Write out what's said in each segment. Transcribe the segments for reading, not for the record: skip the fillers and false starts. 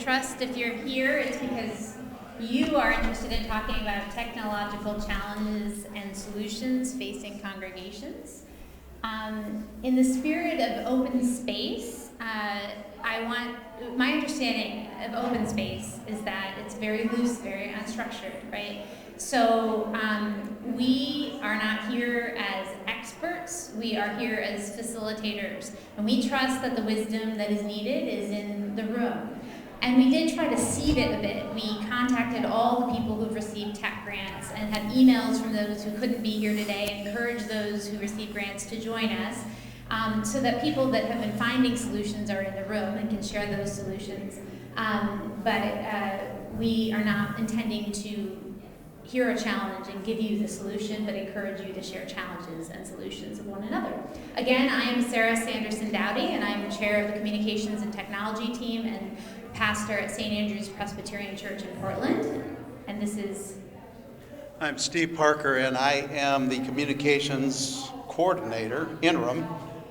trust if you're here, it's because you are interested in talking about technological challenges and solutions facing congregations. In the spirit of open space, my understanding of open space is that it's very loose, very unstructured, right? So we are not here as experts, we are here as facilitators. And we trust that the wisdom that is needed is in the room. And we did try to seed it a bit. We contacted all the people who've received tech grants and had emails from those who couldn't be here today, encouraged those who received grants to join us, so that people that have been finding solutions are in the room and can share those solutions. But we are not intending to hear a challenge and give you the solution, but encourage you to share challenges and solutions of one another. Again, I am Sarah Sanderson Dowdy, and I am the chair of the Communications and Technology team and pastor at St. Andrew's Presbyterian Church in Portland. And this is... I'm Steve Parker, and I am the communications coordinator, interim,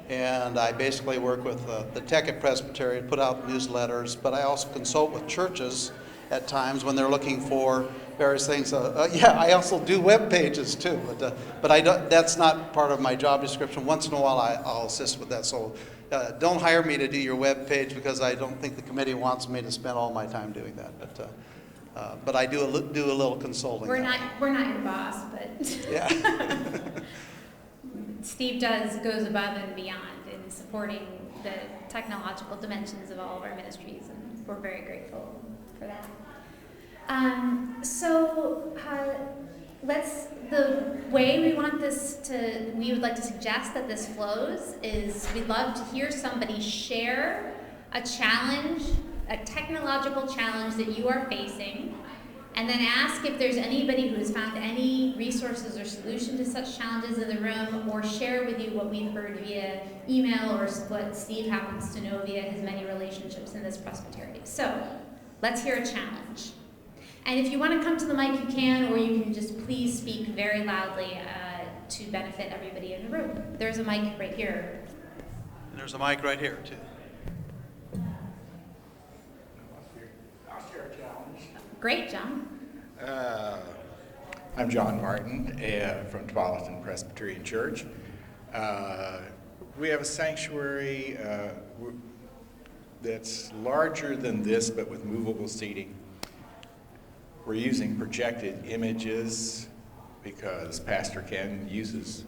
and I basically work with the tech at Presbytery, put out newsletters, but I also consult with churches at times when they're looking for various things. I also do web pages too, but I don't, that's not part of my job description. Once in a while I'll assist with that, so don't hire me to do your web page because I don't think the committee wants me to spend all my time doing that. But I do a little consulting. We're not your boss, but yeah. Steve goes above and beyond in supporting the technological dimensions of all of our ministries, and we're very grateful for that. The way we would like to suggest that this flows is we'd love to hear somebody share a challenge, a technological challenge that you are facing, and then ask if there's anybody who has found any resources or solution to such challenges in the room, or share with you what we've heard via email or what Steve happens to know via his many relationships in this presbytery. So let's hear a challenge. And if you want to come to the mic, you can, or you can just please speak very loudly to benefit everybody in the room. There's a mic right here. And there's a mic right here, too. I'll share a challenge. Great, John. I'm John Martin from Tualatin Presbyterian Church. We have a sanctuary that's larger than this, but with movable seating. We're using projected images because Pastor Ken uses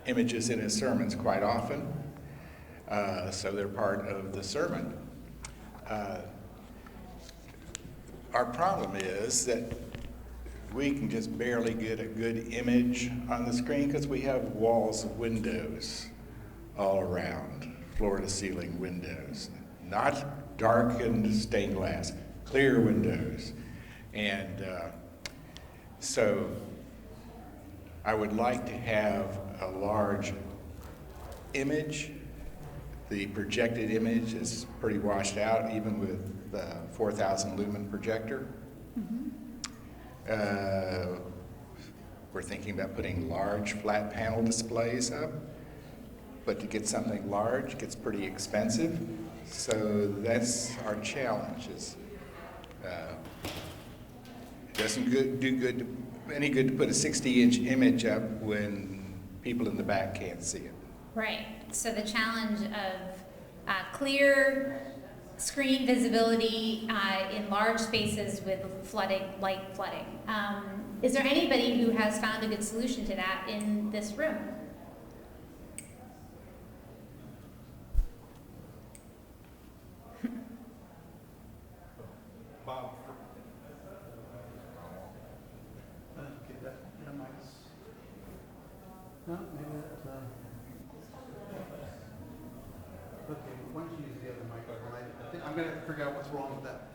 images in his sermons quite often, so they're part of the sermon. Our problem is that we can just barely get a good image on the screen because we have walls of windows all around, floor-to-ceiling windows, not darkened stained glass, clear windows. And so I would like to have a large image. The projected image is pretty washed out, even with the 4,000 lumen projector. Mm-hmm. We're thinking about putting large flat panel displays up, but to get something large gets pretty expensive. So that's our challenge. It doesn't do any good to put a 60-inch image up when people in the back can't see it. Right. So the challenge of clear screen visibility in large spaces with light flooding. Is there anybody who has found a good solution to that in this room? Bob. Okay, that mic's... No, maybe that... Okay, why don't you use the other microphone? I think I'm going to figure out what's wrong with that.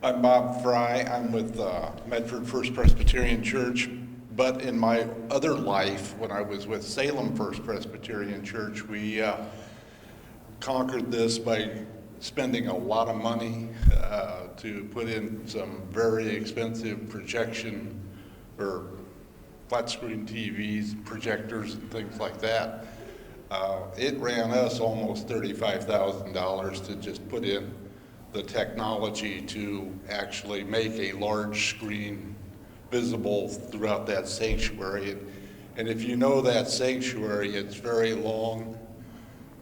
I'm Bob Fry. I'm with Medford First Presbyterian Church, but in my other life, when I was with Salem First Presbyterian Church, we conquered this by spending a lot of money to put in some very expensive projection or flat screen TVs, projectors, and things like that. It ran us almost $35,000 to just put in the technology to actually make a large screen visible throughout that sanctuary. And if you know that sanctuary, it's very long.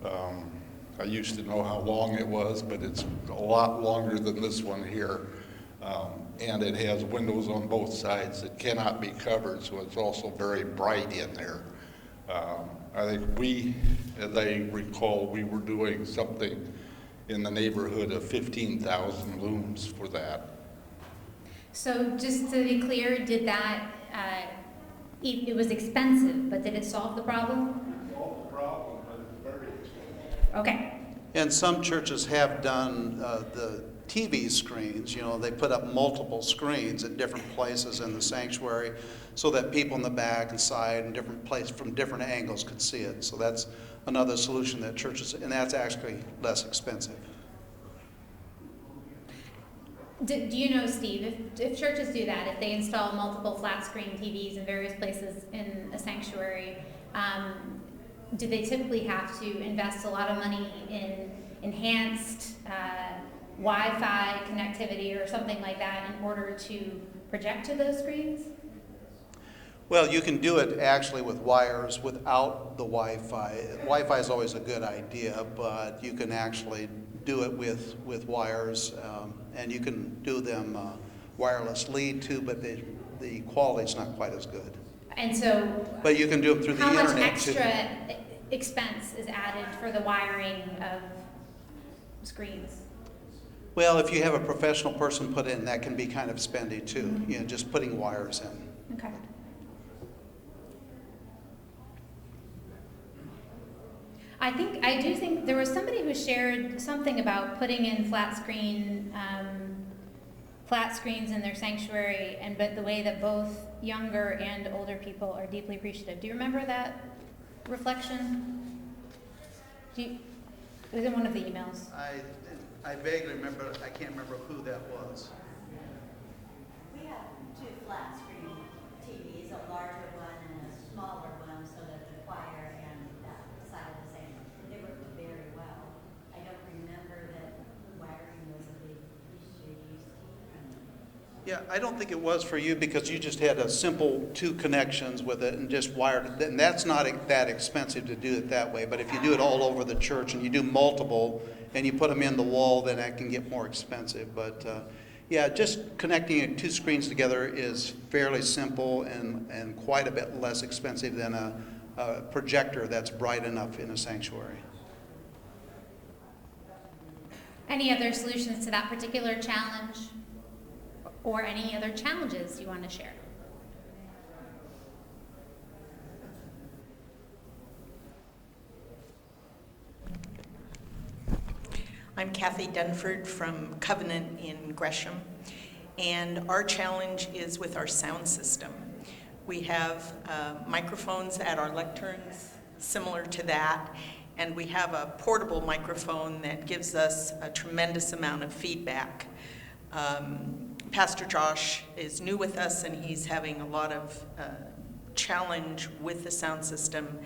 I used to know how long it was, but it's a lot longer than this one here. And it has windows on both sides that cannot be covered, so it's also very bright in there. I think as I recall, we were doing something in the neighborhood of 15,000 looms for that. So just to be clear, did that, it was expensive, but did it solve the problem? It solved the problem, but it's very expensive. Okay. And some churches have done the TV screens, they put up multiple screens at different places in the sanctuary so that people in the back and side and different places from different angles could see it. So that's another solution that churches, and that's actually less expensive. Do you know, Steve, if churches do that, if they install multiple flat screen TVs in various places in a sanctuary, do they typically have to invest a lot of money in enhanced Wi-Fi connectivity or something like that in order to project to those screens? Well, you can do it actually with wires without the Wi-Fi. Wi-Fi is always a good idea, but you can actually do it with wires, and you can do them wireless lead too, but the quality's not quite as good. And so, but you can do them through the internet too. How much extra expense is added for the wiring of screens? Well, if you have a professional person put in, that can be kind of spendy too. Just putting wires in. Okay. I do think there was somebody who shared something about putting in flat screens in their sanctuary, but the way that both younger and older people are deeply appreciative. Do you remember that reflection? It was in one of the emails. I vaguely remember. I can't remember who that was. We have two flat screen TVs, a larger one and a smaller one, so that the choir and that side of the same. They work very well. I don't remember that wiring was a big issue. Yeah, I don't think it was for you because you just had a simple 2 connections with it and just wired it. And that's not that expensive to do it that way. But if you do it all over the church and you do multiple and you put them in the wall, then that can get more expensive. But yeah, just connecting 2 screens together is fairly simple and quite a bit less expensive than a projector that's bright enough in a sanctuary. Any other solutions to that particular challenge? Or any other challenges you want to share? I'm Kathy Dunford from Covenant in Gresham, and our challenge is with our sound system. We have microphones at our lecterns similar to that, and we have a portable microphone that gives us a tremendous amount of feedback. Pastor Josh is new with us, and he's having a lot of challenge with the sound system,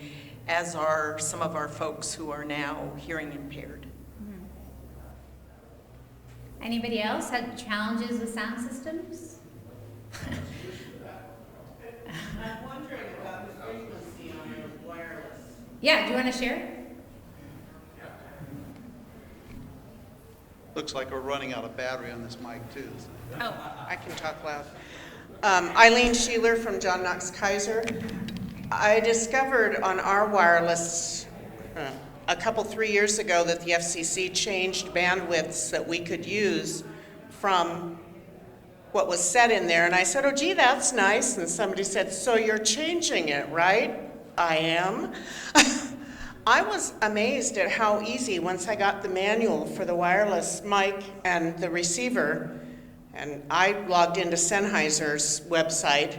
as are some of our folks who are now hearing impaired. Anybody else had challenges with sound systems? I'm wondering about the frequency on your wireless. Yeah, do you want to share? Looks like we're running out of battery on this mic too. Oh, I can talk loud. Eileen Sheeler from John Knox Kaiser. I discovered on our wireless a couple, 3 years ago that the FCC changed bandwidths that we could use from what was set in there. And I said, oh, gee, that's nice. And somebody said, so you're changing it, right? I am. I was amazed at how easy, once I got the manual for the wireless mic and the receiver, and I logged into Sennheiser's website,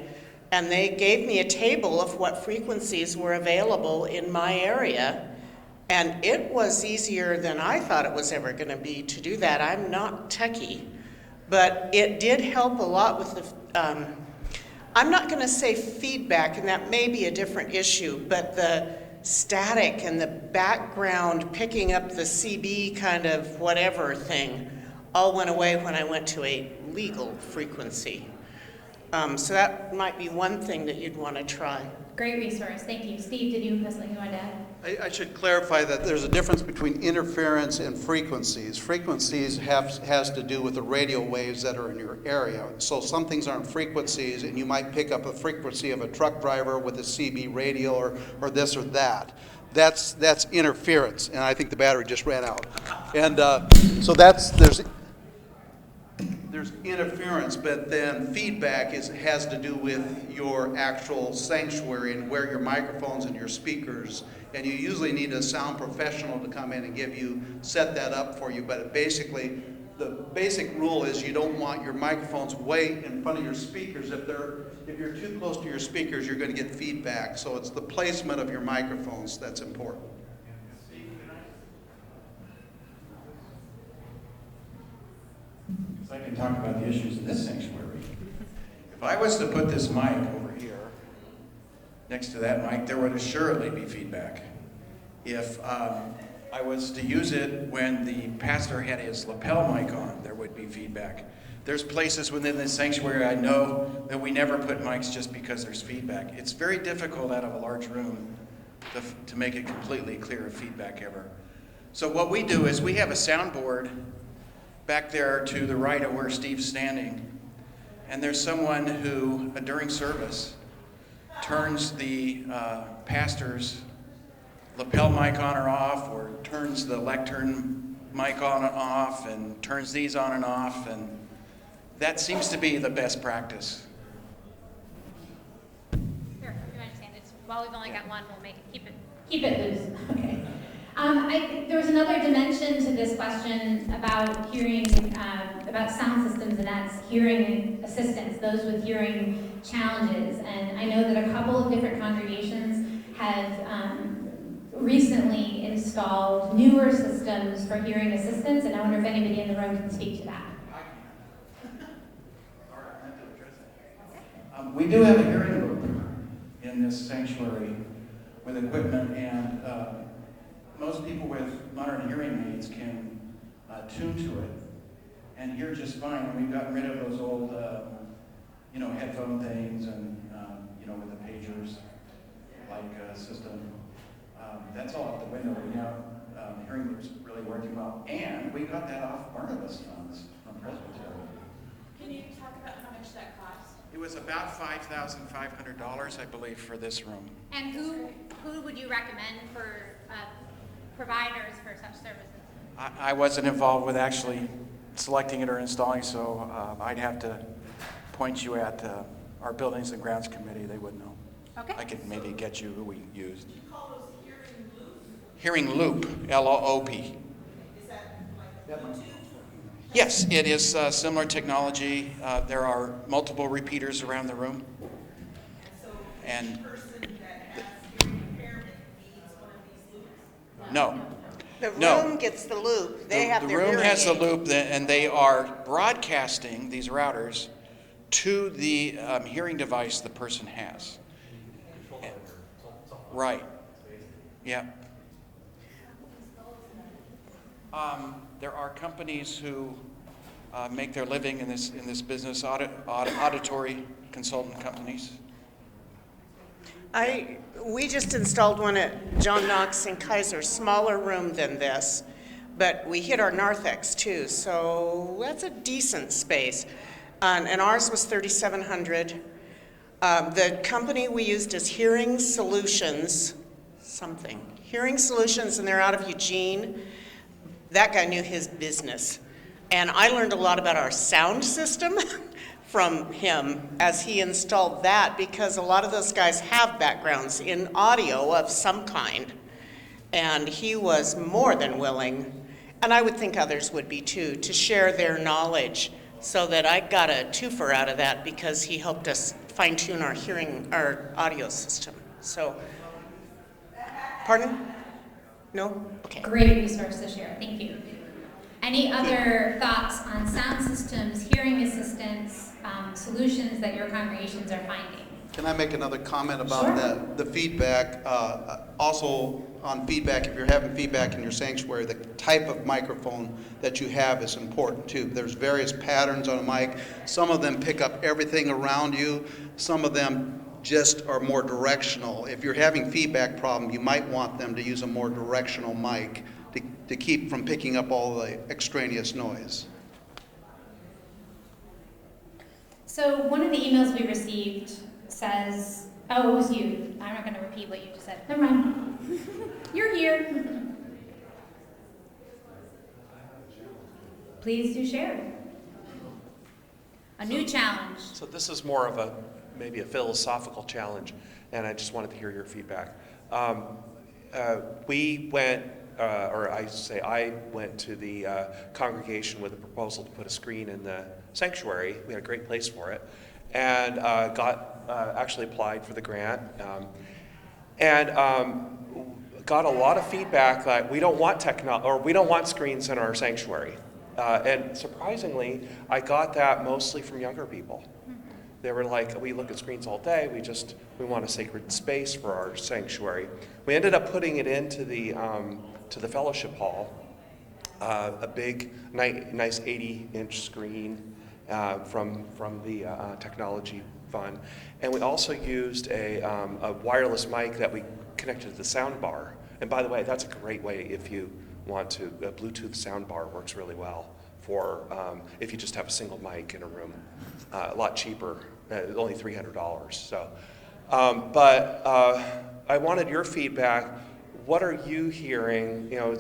and they gave me a table of what frequencies were available in my area, and it was easier than I thought it was ever going to be to do that. I'm not techie, but it did help a lot with the, I'm not going to say feedback, and that may be a different issue, but the static and the background picking up the CB kind of whatever thing all went away when I went to a legal frequency. So that might be one thing that you'd want to try. Great resource, thank you. Steve, did you have something you wanted to add? I should clarify that there's a difference between interference and frequencies. Frequencies has to do with the radio waves that are in your area. So some things aren't frequencies, and you might pick up a frequency of a truck driver with a CB radio or this or that. That's interference, and I think the battery just ran out. And so there's interference, but then feedback has to do with your actual sanctuary and where your microphones and your speakers, and you usually need a sound professional to come in and set that up for you. But basically, the basic rule is you don't want your microphones way in front of your speakers. If you're too close to your speakers, you're going to get feedback. So it's the placement of your microphones that's important. I can talk about the issues in this sanctuary. If I was to put this mic over here, next to that mic, there would assuredly be feedback. If I was to use it when the pastor had his lapel mic on, there would be feedback. There's places within this sanctuary I know that we never put mics just because there's feedback. It's very difficult out of a large room to make it completely clear of feedback ever. So what we do is we have a soundboard back there to the right of where Steve's standing, and there's someone who, during service, turns the pastor's lapel mic on or off, or turns the lectern mic on and off, and turns these on and off, and that seems to be the best practice. Sure, you understand. While we've only got one, we'll keep it loose. Okay. There was another dimension to this question about hearing, about sound systems, and that's hearing assistance, those with hearing challenges. And I know that a couple of different congregations have recently installed newer systems for hearing assistance, and I wonder if anybody in the room can speak to that. We do have a hearing loop in this sanctuary with equipment, and most people with modern hearing aids can tune to it and hear just fine. We've gotten rid of those old, headphone things and, with the pagers like system. That's all out the window. We now, the hearing loop's really working well. And we got that off Barnabas funds from Presbytery. Can you talk about how much that cost? It was about $5,500, I believe, for this room. And who would you recommend for providers for such services? I wasn't involved with actually selecting it or installing, so I'd have to point you at our Buildings and Grounds Committee. They would know. Okay. I could maybe get you who we used. You call those hearing loops? Hearing Loop, L-O-O-P. Is that like Bluetooth? Yes, it is similar technology. There are multiple repeaters around the room. And so each person that has hearing impairment needs one of these loops? No. The No. room gets the loop. They have The their room hearing has the aid. loop, and they are broadcasting these routers to the hearing device the person has. Right. Yeah. There are companies who make their living in this business, auditory consultant companies. We just installed one at John Knox in Kaiser, smaller room than this, but we hit our narthex too, so that's a decent space. And ours was $3,700. The company we used is Hearing Solutions, Hearing Solutions, and they're out of Eugene. That guy knew his business. And I learned a lot about our sound system from him as he installed that, because a lot of those guys have backgrounds in audio of some kind. And he was more than willing, and I would think others would be too, to share their knowledge, so that I got a twofer out of that because he helped us fine-tune our audio system. So, pardon? No? Okay. Great resource to share. Thank you. Any other thoughts on sound systems, hearing assistance, solutions that your congregations are finding? Can I make another comment about Sure. that? The feedback, also on feedback, if you're having feedback in your sanctuary, the type of microphone that you have is important too. There's various patterns on a mic. Some of them pick up everything around you. Some of them just are more directional. If you're having feedback problem, you might want them to use a more directional mic to keep from picking up all the extraneous noise. So one of the emails we received says, oh, it was you. I'm not going to repeat what you just said. Never mind. You're here. Please do share. A new challenge. So this is more of maybe a philosophical challenge, and I just wanted to hear your feedback. We went, I went to the congregation with a proposal to put a screen in the sanctuary. We had a great place for it, and actually applied for the grant, and got a lot of feedback that we don't want screens in our sanctuary. And surprisingly, I got that mostly from younger people. They were like, we look at screens all day, we want a sacred space for our sanctuary. We ended up putting it into the fellowship hall, a big, nice 80-inch screen from the technology fund. And we also used a wireless mic that we connected to the sound bar. And by the way, that's a great way if you want to, a Bluetooth sound bar works really well for if you just have a single mic in a room. A lot cheaper, only $300. So, but I wanted your feedback. What are you hearing? You know,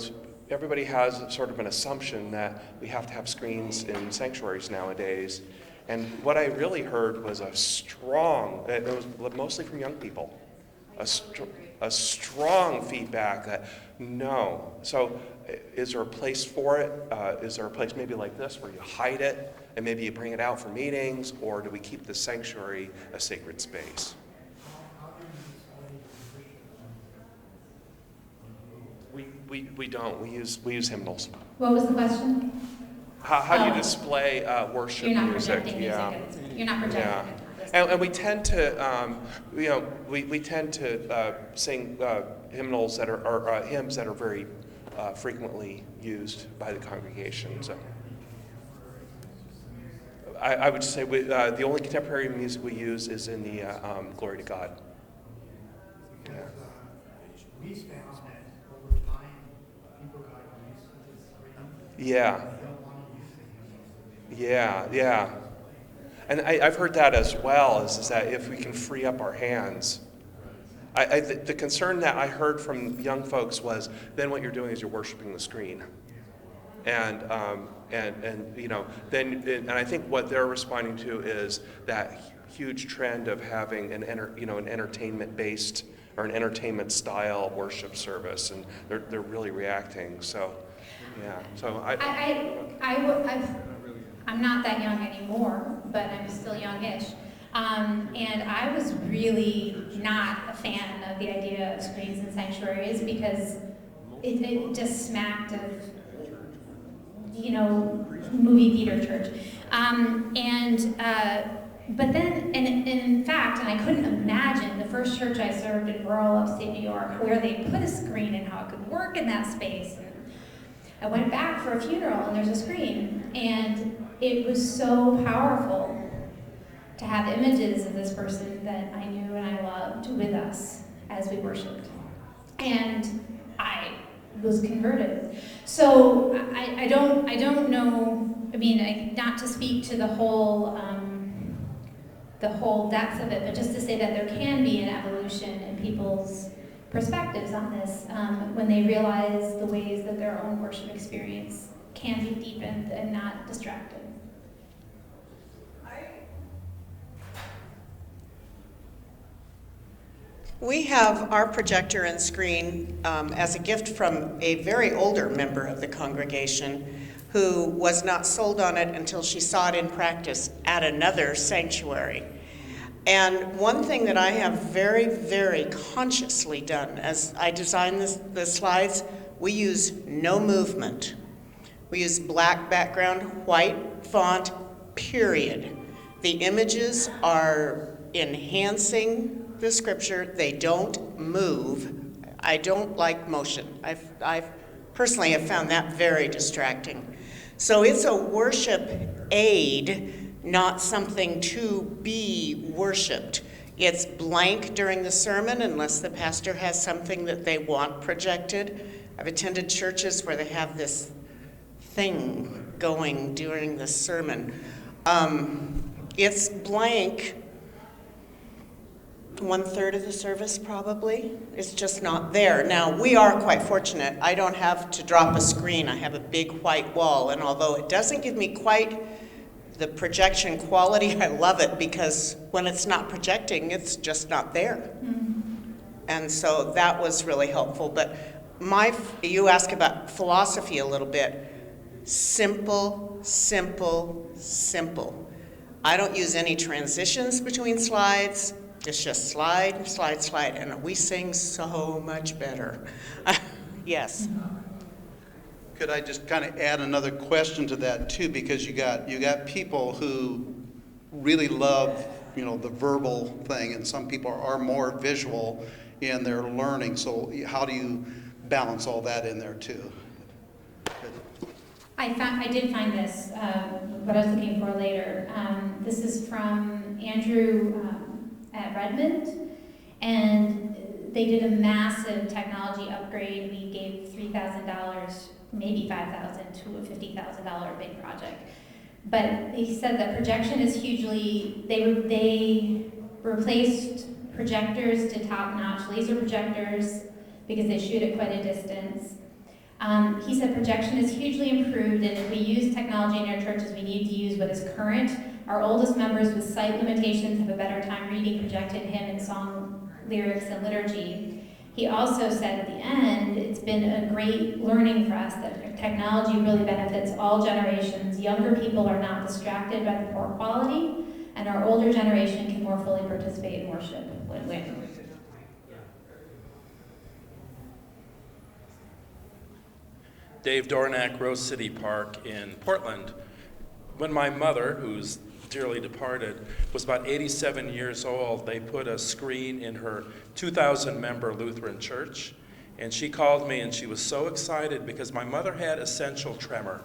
everybody has sort of an assumption that we have to have screens in sanctuaries nowadays. And what I really heard was it was mostly from young people, a strong feedback that no. So is there a place for it? Is there a place maybe like this where you hide it and maybe you bring it out for meetings, or do we keep the sanctuary a sacred space? We don't. We use hymnals. What was the question? How do you display worship You're not music? projecting music. You're not projecting it. And we tend to, we tend to sing hymnals that are hymns that are very frequently used by the congregation. So I would say the only contemporary music we use is in the Glory to God. Yeah. We found that over time, people got used to this rhythm. Yeah. They don't want to use the hymnals. Yeah. And I've heard that as well, is that if we can free up our hands. The concern that I heard from young folks was then what you're doing is you're worshiping the screen. And I think what they're responding to is that huge trend of having an entertainment-based or an entertainment-style worship service, and they're really reacting. So, yeah. So I'm not that young anymore, but I'm still youngish. And I was really not a fan of the idea of screens in sanctuaries because it just smacked of, movie theater church. But then, and in fact, and I couldn't imagine the first church I served in rural upstate New York where they put a screen and how it could work in that space. And I went back for a funeral and there's a screen, and it was so powerful to have images of this person that I knew and I loved with us as we worshiped. And I was converted. So I don't know, not to speak to the whole depth of it, but just to say that there can be an evolution in people's perspectives on this when they realize the ways that their own worship experience can be deepened and not distracted. We have our projector and screen as a gift from a very older member of the congregation who was not sold on it until she saw it in practice at another sanctuary. And one thing that I have very, very consciously done as I design the slides, we use no movement. We use black background, white font, period. The images are enhancing the scripture. They don't move. I don't like motion. I've personally have found that very distracting. So it's a worship aid, not something to be worshiped. It's blank during the sermon unless the pastor has something that they want projected. I've attended churches where they have this thing going during the sermon. It's blank 1/3 of the service probably. It's just not there. Now, we are quite fortunate. I don't have to drop a screen. I have a big white wall, and although it doesn't give me quite the projection quality, I love it because when it's not projecting, it's just not there. And so that was really helpful. But you ask about philosophy a little bit. Simple, simple, simple. I don't use any transitions between slides. It's just slide, slide, slide, and we sing so much better. Yes. Could I just kind of add another question to that too? Because you got people who really love, the verbal thing, and some people are more visual in their learning. So how do you balance all that in there too? I did find this, what I was looking for later. This is from Andrew at Redmond, and they did a massive technology upgrade. We gave $3,000, maybe $5,000 to a $50,000 big project. But he said that projection is hugely, they replaced projectors to top-notch laser projectors because they shoot at quite a distance. He said projection is hugely improved, and if we use technology in our churches, we need to use what is current. Our oldest members with sight limitations have a better time reading projected hymn and song lyrics and liturgy. He also said at the end, it's been a great learning for us that technology really benefits all generations. Younger people are not distracted by the poor quality, and our older generation can more fully participate in worship. Win-win. Dave Dornack, Rose City Park in Portland. When my mother, who's dearly departed, was about 87 years old, they put a screen in her 2,000-member Lutheran church, and she called me and she was so excited because my mother had essential tremor,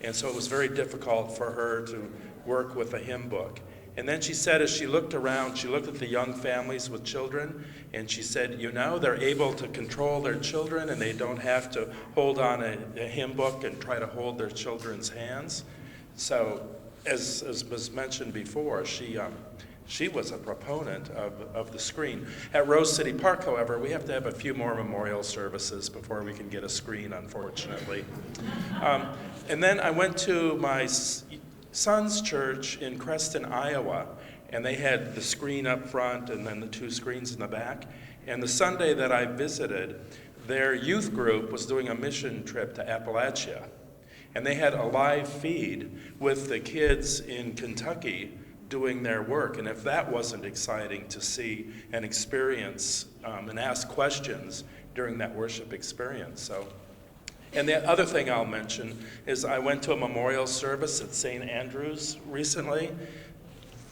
and so it was very difficult for her to work with a hymn book. And then she said, as she looked around, she looked at the young families with children, and she said, they're able to control their children, and they don't have to hold on a hymn book and try to hold their children's hands. So, as was mentioned before, she was a proponent of the screen. At Rose City Park, however, we have to have a few more memorial services before we can get a screen, unfortunately. And then I went to my son's church in Creston, Iowa, and they had the screen up front and then the two screens in the back. And the Sunday that I visited, their youth group was doing a mission trip to Appalachia. And they had a live feed with the kids in Kentucky doing their work. And if that wasn't exciting to see and experience and ask questions during that worship experience. So. And the other thing I'll mention is I went to a memorial service at St. Andrew's recently.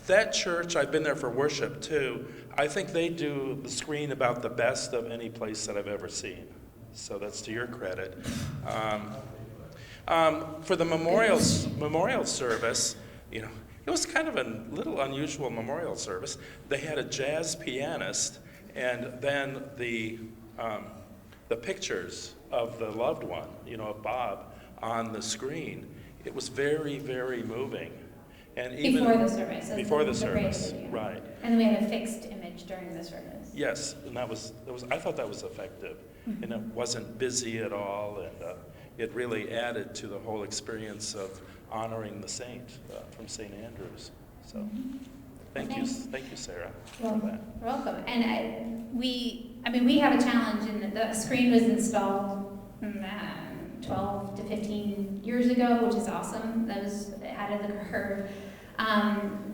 That church, I've been there for worship too, I think they do the screen about the best of any place that I've ever seen. So that's to your credit. For the memorial service, it was kind of a little unusual memorial service. They had a jazz pianist, and then the pictures of the loved one, of Bob, on the screen. It was very, very moving. And even before the service. Before the service, right. And then we had a fixed image during the service. Yes, and I thought that was effective. Mm-hmm. And it wasn't busy at all, and it really added to the whole experience of honoring the saint from St. Andrews. So, thank you, Sarah, for that. You're welcome. And we have a challenge in that the screen was installed 12 to 15 years ago, which is awesome. That was ahead of the curve.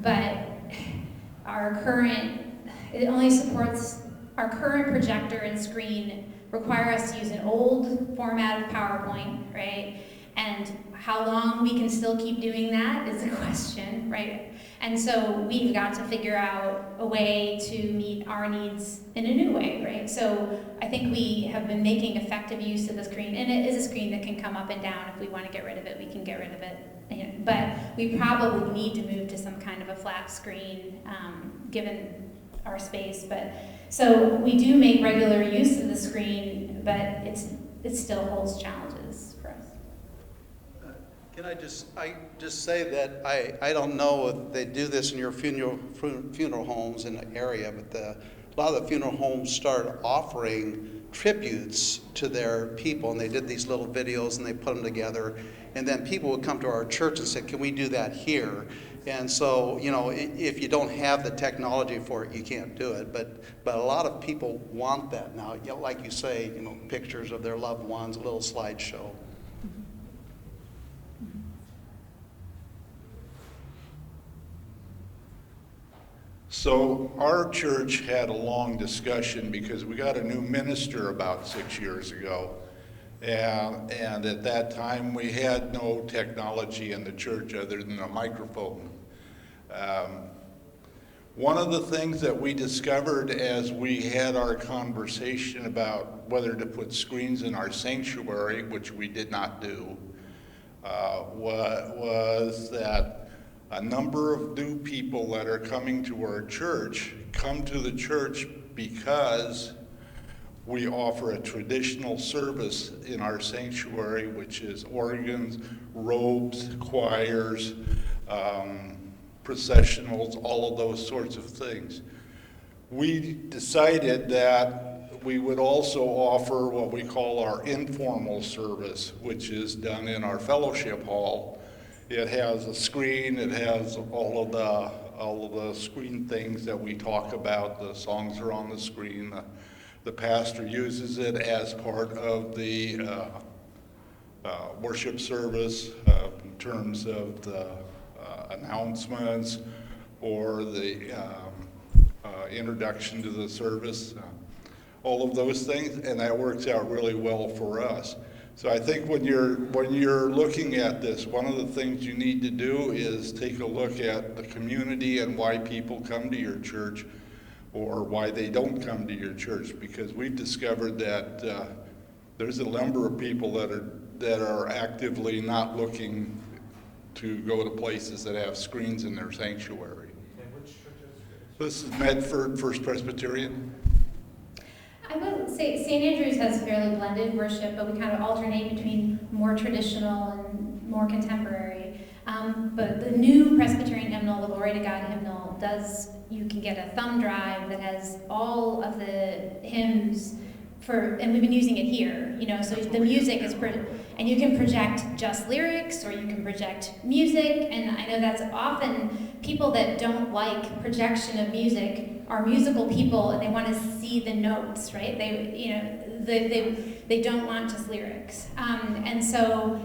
But it only supports our current projector and screen require us to use an old format of PowerPoint, right? And how long we can still keep doing that is a question, right? And so we've got to figure out a way to meet our needs in a new way, right? So I think we have been making effective use of the screen, and it is a screen that can come up and down. If we want to get rid of it, we can get rid of it. But we probably need to move to some kind of a flat screen, given our space. But so we do make regular use of the screen, but it still holds challenges for us. Can I just say that I don't know if they do this in your funeral homes in the area, but a lot of the funeral homes started offering tributes to their people, and they did these little videos and they put them together, and then people would come to our church and say, can we do that here? And so, if you don't have the technology for it, you can't do it. But a lot of people want that now. Like you say, pictures of their loved ones, a little slideshow. So our church had a long discussion because we got a new minister about 6 years ago. And at that time, we had no technology in the church other than a microphone. One of the things that we discovered as we had our conversation about whether to put screens in our sanctuary, which we did not do, was that a number of new people that are coming to our church come to the church because we offer a traditional service in our sanctuary, which is organs, robes, choirs, processionals, all of those sorts of things. We decided that we would also offer what we call our informal service, which is done in our fellowship hall. It has a screen, it has all of the screen things that we talk about. The songs are on the screen. The pastor uses it as part of the worship service in terms of the announcements or the introduction to the service, all of those things, and that works out really well for us. So I think when you're looking at this, one of the things you need to do is take a look at the community and why people come to your church or why they don't come to your church, because we've discovered that there's a number of people that are actively not looking to go to places that have screens in their sanctuary. And which churches? This is Medford First Presbyterian. I would say St. Andrew's has fairly blended worship, but we kind of alternate between more traditional and more contemporary. But the new Presbyterian hymnal, the Glory to God hymnal, you can get a thumb drive that has all of the hymns and we've been using it here, so the music is, and you can project just lyrics or you can project music, and I know that's often people that don't like projection of music are musical people and they want to see the notes, right? They don't want just lyrics. And so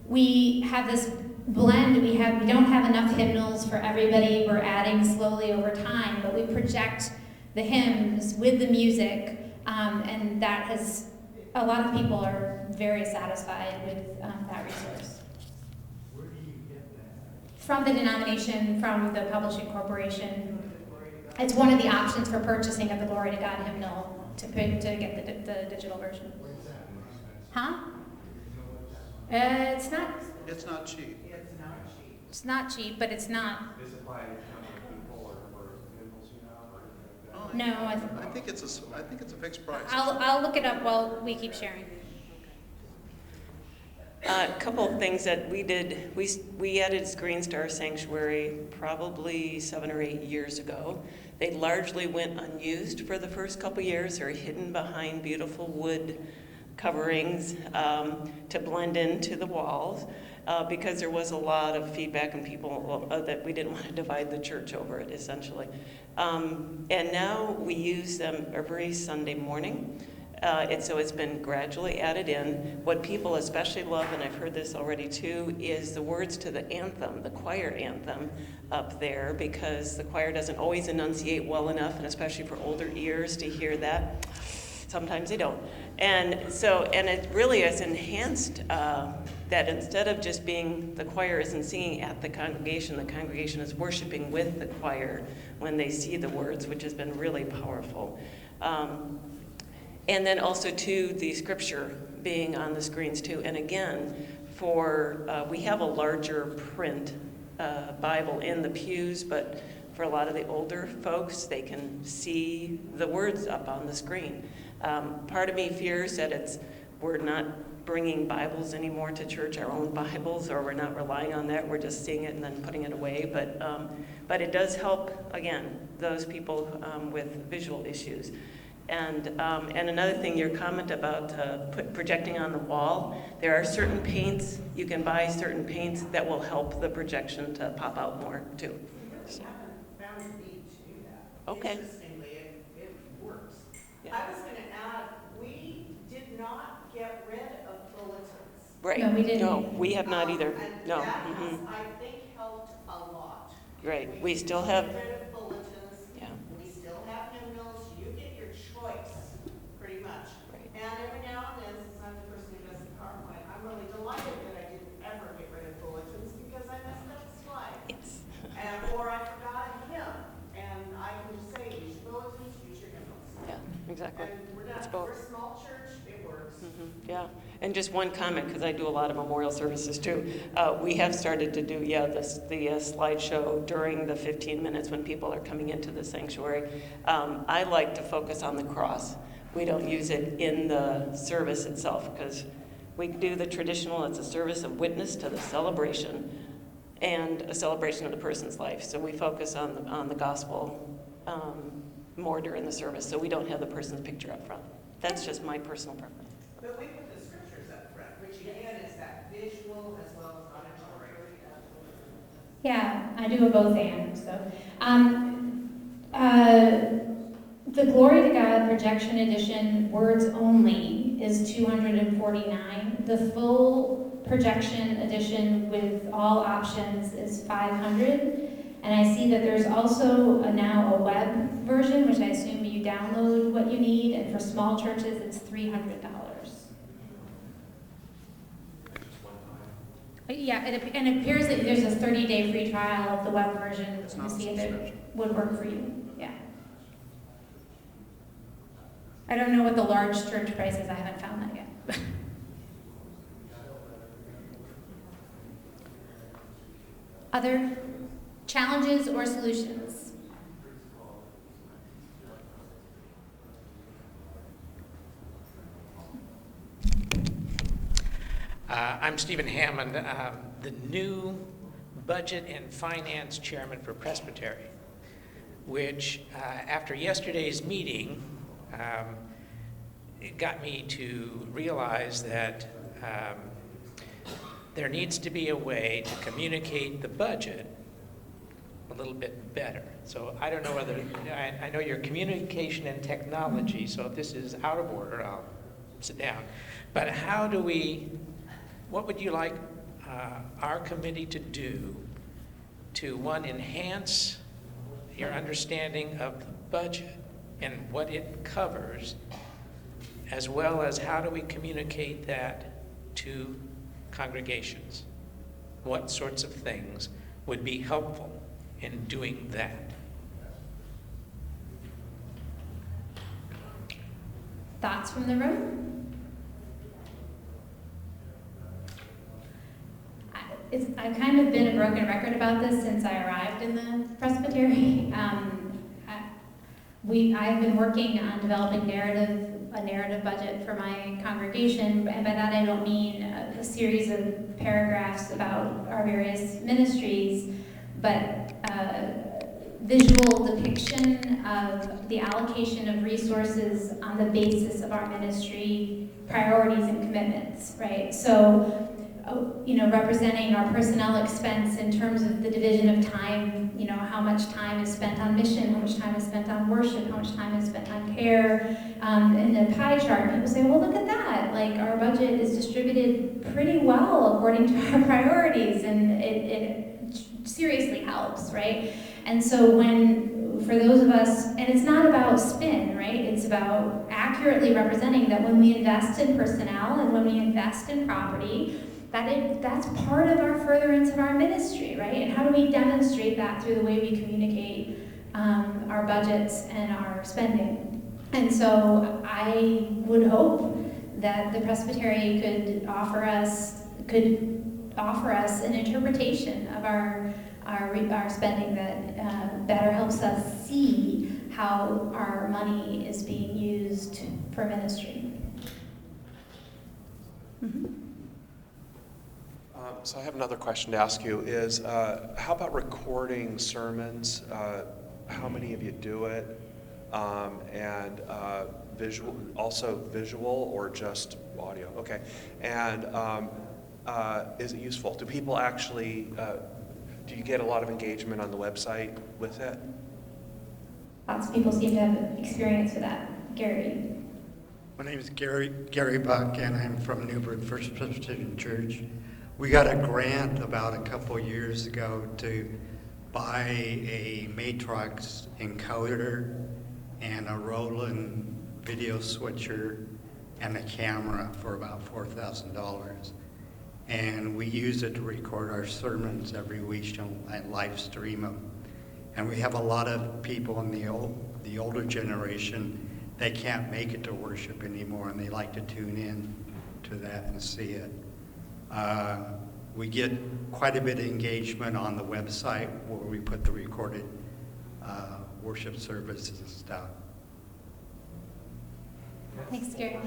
we have this blend. We don't have enough hymnals for everybody. We're adding slowly over time, but we project the hymns with the music, and that has, a lot of people are very satisfied with that resource. Where do you get that? From the denomination, from the publishing corporation. It's one of the options for purchasing of the Glory to God hymnal to get the digital version. Huh? It's not. It's not cheap. It's not cheap, but it's not. Is it by number of people or hymnals you have, or anything like that? No, I think it's a fixed price. I'll look it up while we keep sharing. A couple of things that we did. We added screens to our sanctuary probably 7 or 8 years ago. They largely went unused for the first couple years. They're hidden behind beautiful wood coverings to blend into the walls because there was a lot of feedback and people that we didn't want to divide the church over it, essentially. And now we use them every Sunday morning. So it's been gradually added in. What people especially love, and I've heard this already too, is the words to the anthem, the choir anthem up there, because the choir doesn't always enunciate well enough, and especially for older ears to hear that. Sometimes they don't. And it really has enhanced that instead of just being, the choir isn't singing at the congregation is worshiping with the choir when they see the words, which has been really powerful. And then also too, the scripture being on the screens too. And again, we have a larger print Bible in the pews, but for a lot of the older folks, they can see the words up on the screen. Part of me fears that we're not bringing Bibles anymore to church, our own Bibles, or we're not relying on that. We're just seeing it and then putting it away. But it does help, again, those people with visual issues. And another thing, your comment about projecting on the wall, there are certain paints, you can buy certain paints that will help the projection to pop out more too. So. Found a need to do that. Okay. Interestingly, it works. Yeah. I was going to add, we did not get rid of bulletins. Right. No, we didn't. No, we have not either. And No. that has, I think, helped a lot. Right. We still have. Get rid of bulletins. Yeah. We still have hymnals. You get your choice, pretty much. Right. And every now and then, since I'm the person who does the PowerPoint, I'm really delighted that I didn't ever get rid of bulletins because I messed up the slide. Yes. Or I forgot a hymn, and I can just say, use your bulletins, use your hymnals. Yeah, exactly. And we're It's done. both. We're a small church, it works. Yeah, and just one comment, because I do a lot of memorial services too. We have started to do, the slideshow during the 15 minutes when people are coming into the sanctuary. I like to focus on the cross. We don't use it in the service itself, because we do the traditional, it's a service of witness to the celebration and a celebration of the person's life. So we focus on the gospel more during the service, so we don't have the person's picture up front. That's just my personal preference. But we put the scriptures up front, which again is that visual as well as auditory. Yeah, I do a both and, so. The Glory to God Projection Edition, words only, is $249. The full projection edition with all options is $500. And I see that there's also now a web version, which I assume you download what you need, and for small churches, it's $300. Yeah, and it appears that there's a 30-day free trial of the web version to see if it would work for you. Yeah. I don't know what the large church price is. I haven't found that yet. Other challenges or solutions? I'm Stephen Hammond, the new Budget and Finance Chairman for Presbytery, which after yesterday's meeting, it got me to realize that there needs to be a way to communicate the budget a little bit better. So I don't know whether, I know your communication and technology, so if this is out of order, I'll sit down. But how do we, what would you like our committee to do to, one, enhance your understanding of the budget and what it covers, as well as how do we communicate that to congregations? What sorts of things would be helpful in doing that? Thoughts from the room? I've kind of been a broken record about this since I arrived in the Presbytery. I've been working on developing a narrative budget for my congregation, and by that I don't mean a series of paragraphs about our various ministries, but visual depiction of the allocation of resources on the basis of our ministry priorities and commitments, right? So, representing our personnel expense in terms of the division of time, how much time is spent on mission, how much time is spent on worship, how much time is spent on care, in the pie chart. People say, well, look at that. Like, our budget is distributed pretty well according to our priorities, and it seriously helps, right? And so for those of us, and it's not about spin, right? It's about accurately representing that when we invest in personnel and when we invest in property, that's part of our furtherance of our ministry, right? And how do we demonstrate that through the way we communicate our budgets and our spending? And so I would hope that the Presbytery could offer us an interpretation of our spending that better helps us see how our money is being used for ministry. Mm-hmm. So I have another question to ask you is, how about recording sermons? How many of you do it? And visual or just audio? Okay. And is it useful? Do people actually, do you get a lot of engagement on the website with it? Lots of people seem to have experience with that. Gary. My name is Gary Buck, and I'm from Newburgh First Presbyterian Church. We got a grant about a couple years ago to buy a Matrox encoder and a Roland video switcher and a camera for about $4,000. And we use it to record our sermons every week and live stream them. And we have a lot of people in the older generation, they can't make it to worship anymore, and they like to tune in to that and see it. We get quite a bit of engagement on the website where we put the recorded worship services and stuff. Thanks, Gary.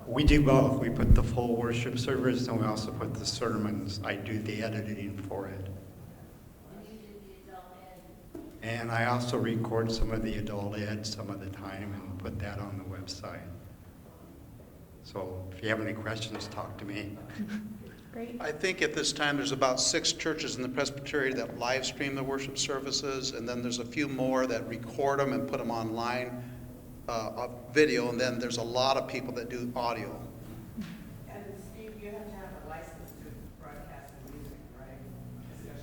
We do both. We put the full worship service and we also put the sermons. I do the editing for it. And I also record some of the adult ed some of the time and put that on the website. So if you have any questions, talk to me. Great. I think at this time there's about 6 churches in the Presbytery that live stream the worship services, and then there's a few more that record them and put them online, video, and then there's a lot of people that do audio. And Steve, you have to have a license to broadcast the music, right?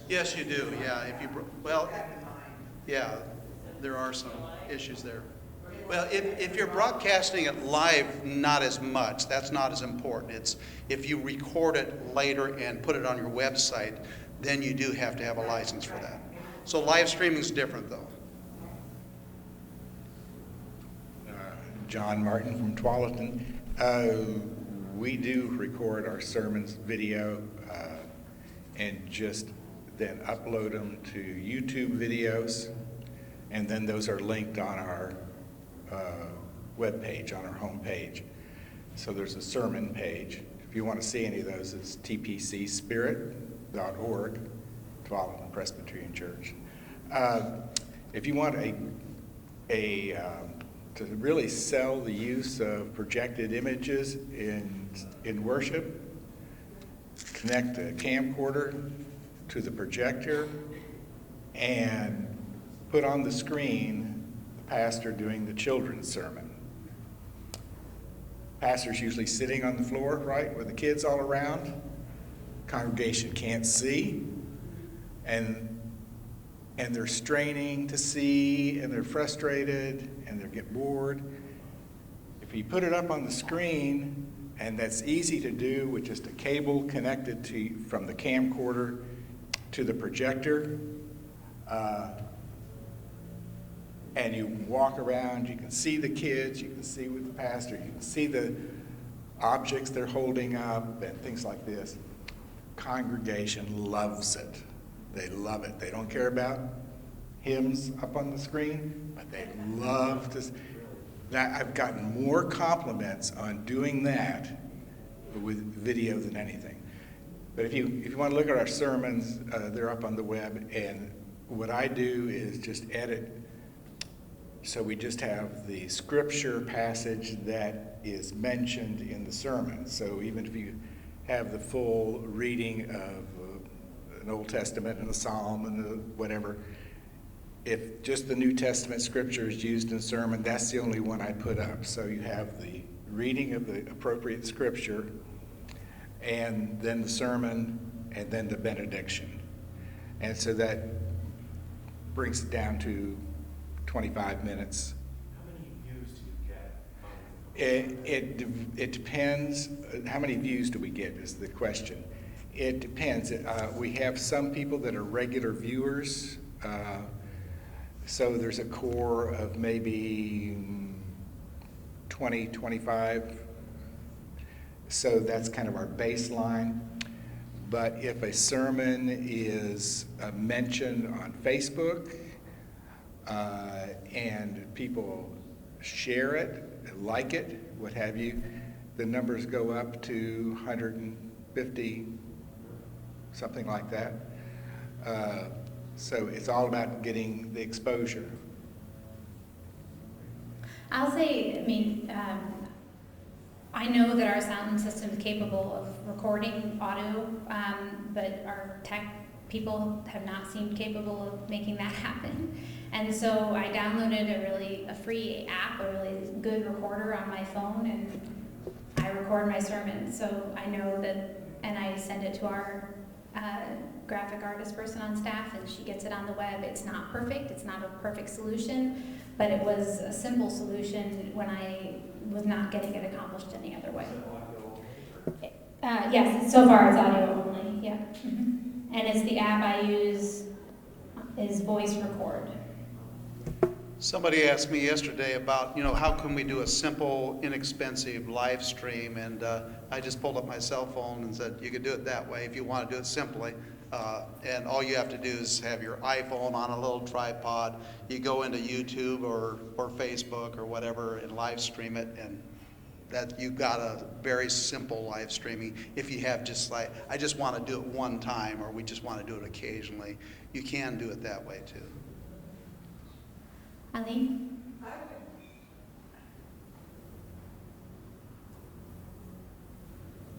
Yes, you do. Yeah, if you yeah, there are some issues there. Well, if you're broadcasting it live, not as much. That's not as important. It's if you record it later and put it on your website, then you do have to have a license for that. So live streaming is different, though. John Martin from Tualatin. We do record our sermons video and just then upload them to YouTube videos, and then those are linked on our web page, on our home page. So there's a sermon page. If you want to see any of those, it's tpcspirit.org, Tualatin Presbyterian Church. If you want to really sell the use of projected images in worship, connect a camcorder to the projector and put on the screen the pastor doing the children's sermon. Pastor's usually sitting on the floor, right, with the kids all around. Congregation can't see, and they're straining to see, and they're frustrated, and they get bored. If you put it up on the screen, and that's easy to do with just a cable connected from the camcorder to the projector, and you walk around, you can see the kids, you can see with the pastor, you can see the objects they're holding up and things like this. Congregation loves it. They love it. They don't care about hymns up on the screen, but they love to. I've gotten more compliments on doing that with video than anything. But if you want to look at our sermons, they're up on the web, and what I do is just edit. So we just have the scripture passage that is mentioned in the sermon. So even if you have the full reading of an Old Testament and a Psalm and whatever, if just the New Testament scripture is used in the sermon, that's the only one I put up. So you have the reading of the appropriate scripture, and then the sermon, and then the benediction. And so that brings it down to 25 minutes. How many views do you get? It depends. How many views do we get is the question. It depends. We have some people that are regular viewers. So there's a core of maybe 20, 25. So that's kind of our baseline. But if a sermon is mentioned on Facebook and people share it, like it, what have you, the numbers go up to 150, something like that. So it's all about getting the exposure. I'll say, I mean, I know that our sound system is capable of recording audio, but our tech people have not seemed capable of making that happen. And so I downloaded a free app, a really good recorder on my phone, and I record my sermons. So I know that, and I send it to our graphic artist person on staff, and she gets it on the web. It's not perfect, it's not a perfect solution, but it was a simple solution when I was not getting it accomplished any other way. Yes, so far it's audio only, yeah. Mm-hmm. And it's the app I use is voice record. Somebody asked me yesterday about, how can we do a simple, inexpensive live stream, and I just pulled up my cell phone and said, you could do it that way if you want to do it simply. And all you have to do is have your iPhone on a little tripod. You go into YouTube or Facebook or whatever and live stream it, and that you've got a very simple live streaming. If you have just like, I just want to do it one time, or we just want to do it occasionally, you can do it that way too. Eileen?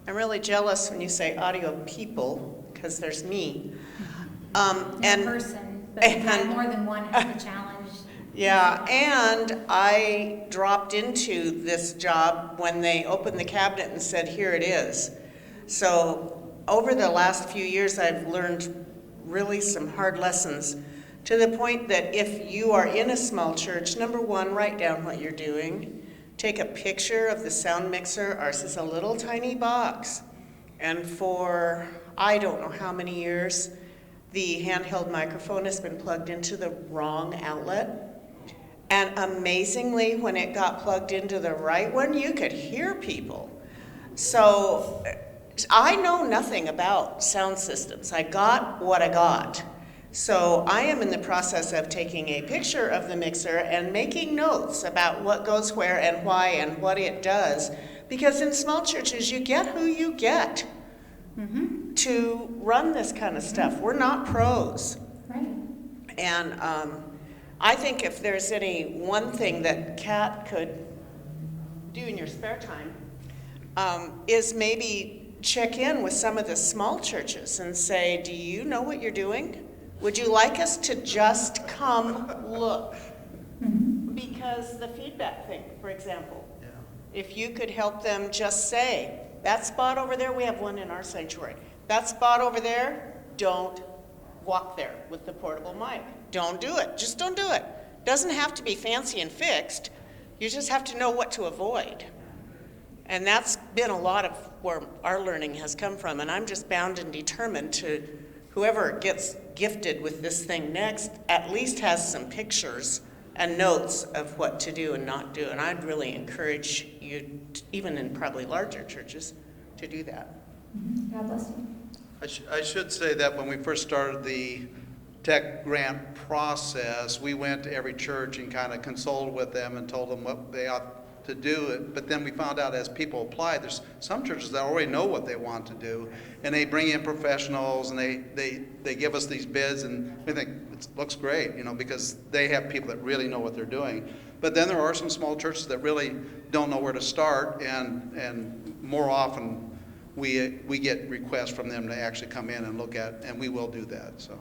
I'm really jealous when you say audio people, because there's me. And Person, but if you have more than one, has a challenge. Yeah, and I dropped into this job when they opened the cabinet and said, here it is. So over the last few years, I've learned really some hard lessons, to the point that if you are in a small church, number one, write down what you're doing. Take a picture of the sound mixer. Ours is a little tiny box. And for, I don't know how many years, the handheld microphone has been plugged into the wrong outlet. And amazingly, when it got plugged into the right one, you could hear people. So I know nothing about sound systems. I got what I got. So I am in the process of taking a picture of the mixer and making notes about what goes where and why and what it does. Because in small churches, you get who you get to run this kind of stuff. We're not pros. Right. And I think if there's any one thing that Kat could do in your spare time, is maybe check in with some of the small churches and say, do you know what you're doing? Would you like us to just come look? Because the feedback thing, for example, if you could help them just say, that spot over there, we have one in our sanctuary. That spot over there, don't walk there with the portable mic. Don't do it. Just don't do it. Doesn't have to be fancy and fixed. You just have to know what to avoid. And that's been a lot of where our learning has come from. And I'm just bound and determined to, whoever gets gifted with this thing next, at least has some pictures and notes of what to do and not do. And I'd really encourage you, even in probably larger churches, to do that. God bless you. I should say that when we first started the tech grant process, we went to every church and kind of consulted with them and told them what they ought to do. But then we found out as people applied, there's some churches that already know what they want to do, and they bring in professionals and they give us these bids, and we think it looks great, because they have people that really know what they're doing. But then there are some small churches that really don't know where to start, and more often we get requests from them to actually come in and look at, and we will do that. So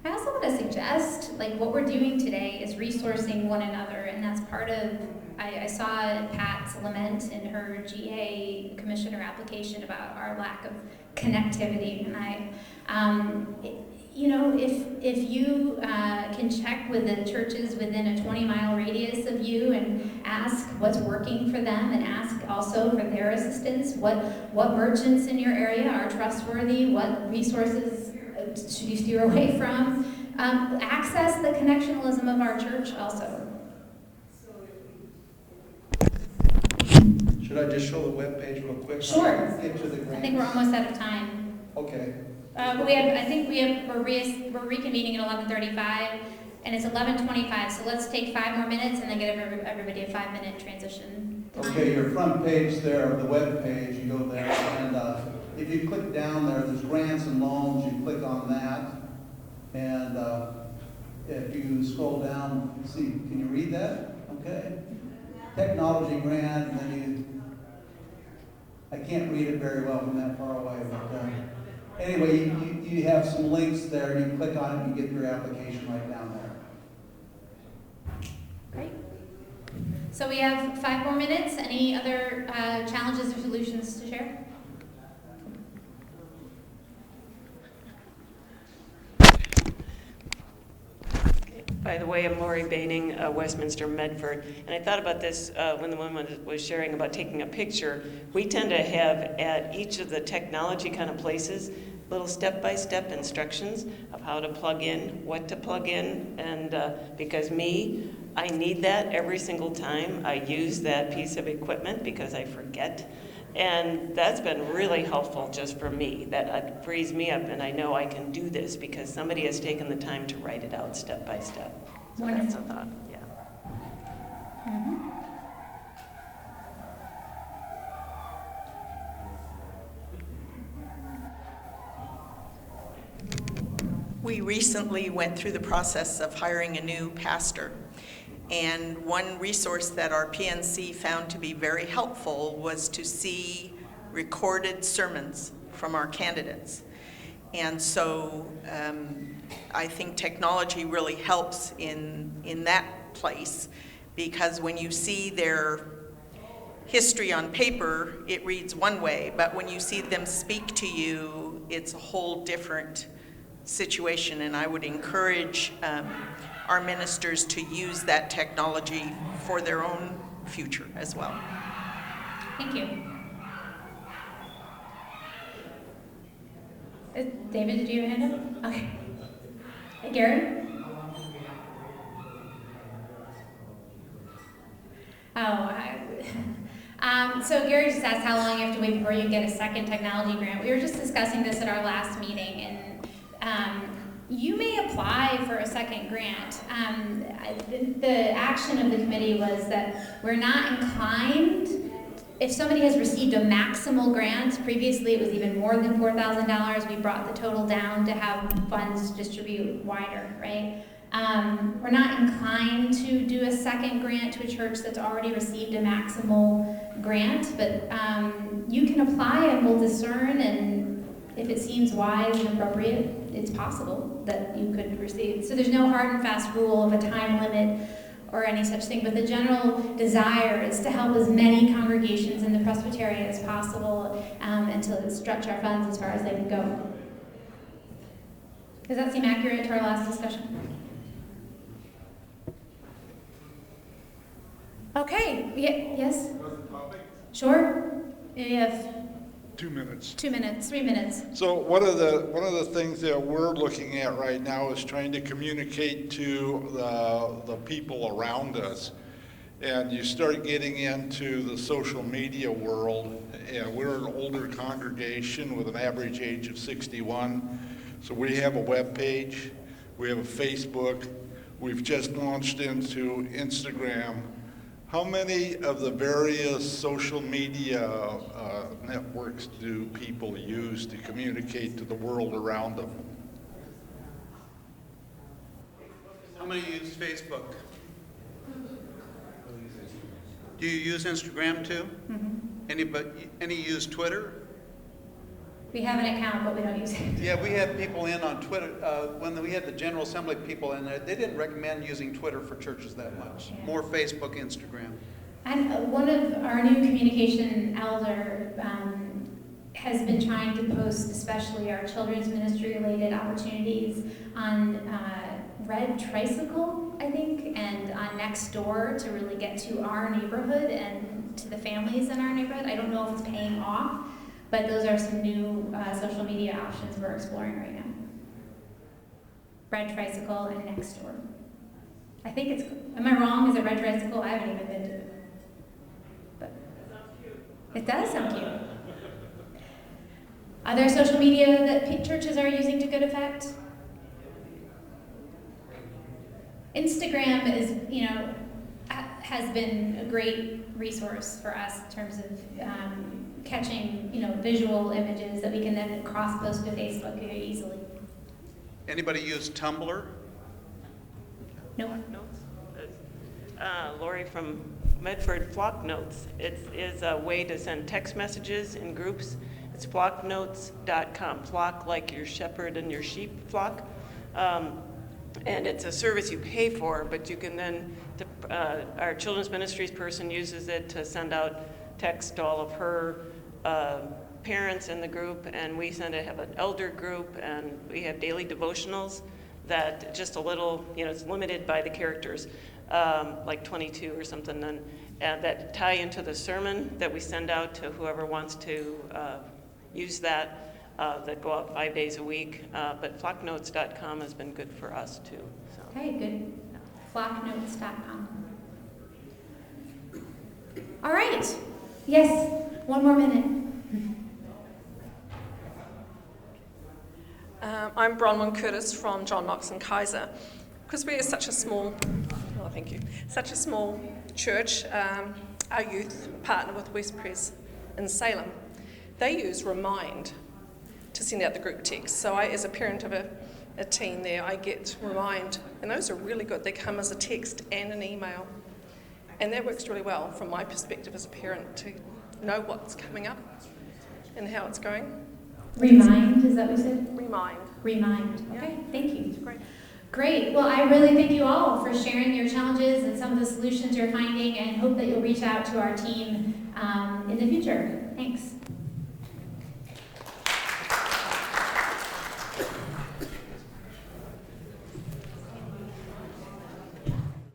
I also want to suggest, what we're doing today is resourcing one another, and that's part of, I saw Pat's lament in her GA commissioner application about our lack of connectivity, and you know, if you can check with the churches within a 20-mile radius of you and ask what's working for them, and ask also for their assistance, what merchants in your area are trustworthy, what resources should you steer away from. Access the connectionalism of our church also. Should I just show the webpage real quick? Sure. Get to the I think we're almost out of time. Okay. We're reconvening at 11:35, and it's 11:25. So let's take 5 more minutes and then give everybody a 5-minute transition. Okay, your front page there, the web page, you go there, and if you click down there, there's grants and loans. You click on that, and if you scroll down, see, can you read that? Okay. Technology grant, and then I can't read it very well from that far away, but anyway, you have some links there. You click on it, and you get your application right down there. Great. So we have 5 more minutes. Any other challenges or solutions to share? By the way, I'm Lori Baining, Westminster, Medford. And I thought about this when the woman was sharing about taking a picture. We tend to have at each of the technology kind of places little step-by-step instructions of how to plug in, what to plug in. And because I need that every single time I use that piece of equipment because I forget. And that's been really helpful just for me. That frees me up, and I know I can do this because somebody has taken the time to write it out step by step. So that's a thought, yeah. Mm-hmm. We recently went through the process of hiring a new pastor. And one resource that our PNC found to be very helpful was to see recorded sermons from our candidates. And so I think technology really helps in that place, because when you see their history on paper, it reads one way, but when you see them speak to you, it's a whole different situation. And I would encourage our ministers to use that technology for their own future as well. Thank you. David, did you have a hand up? Okay. Hey, Gary? So Gary just asked how long you have to wait before you get a second technology grant. We were just discussing this at our last meeting, and you may apply for a second grant. The action of the committee was that we're not inclined, if somebody has received a maximal grant, previously it was even more than $4,000, we brought the total down to have funds distribute wider, right? We're not inclined to do a second grant to a church that's already received a maximal grant, but you can apply and we'll discern, and if it seems wise and appropriate, it's possible that you could receive. So there's no hard and fast rule of a time limit or any such thing, but the general desire is to help as many congregations in the Presbytery as possible, and to stretch our funds as far as they can go. Does that seem accurate to our last discussion? Okay, yes? Sure? You have 2 minutes. 2 minutes, 3 minutes. So one of the things that we're looking at right now is trying to communicate to the people around us. And you start getting into the social media world, and we're an older congregation with an average age of 61. So we have a web page, we have a Facebook, we've just launched into Instagram. How many of the various social media networks do people use to communicate to the world around them? How many use Facebook? Do you use Instagram too? Mm-hmm. Any use Twitter? We have an account, but we don't use it. Yeah, we had people in on Twitter. When we had the General Assembly people in there, they didn't recommend using Twitter for churches that much. Yeah. More Facebook, Instagram. And one of our new communication elder has been trying to post, especially our children's ministry-related opportunities on Red Tricycle, I think, and on Nextdoor to really get to our neighborhood and to the families in our neighborhood. I don't know if it's paying off, but those are some new social media options we're exploring right now. Red Tricycle and Nextdoor. I think it's, am I wrong? Is it Red Tricycle? I haven't even been to it. But it does sound cute. Are there social media that churches are using to good effect? Instagram is, has been a great resource for us in terms of catching, visual images that we can then cross-post to Facebook very easily. Anybody use Tumblr? Nope. Notes. Lori from Medford, Flock Notes. It is a way to send text messages in groups. It's flocknotes.com. Flock like your shepherd and your sheep flock. And it's a service you pay for, but you can then, our children's ministries person uses it to send out text to all of her parents in the group, and we have an elder group, and we have daily devotionals that just a little, it's limited by the characters, like 22 or something, and that tie into the sermon that we send out to whoever wants to use that go out 5 days a week. But flocknotes.com has been good for us too. So. Okay, good. Flocknotes.com. All right. Yes, one more minute. I'm Bronwyn Curtis from John Knox and Kaiser. Because we are such a small, such a small church, our youth partner with West Pres in Salem. They use Remind to send out the group text. So as a parent of a teen there, I get Remind, and those are really good. They come as a text and an email. And that works really well from my perspective as a parent to know what's coming up and how it's going. Remind, is that what you said? Remind. Remind. Yeah. Okay, thank you. It's great. Great. Well, I really thank you all for sharing your challenges and some of the solutions you're finding, and hope that you'll reach out to our team in the future. Thanks.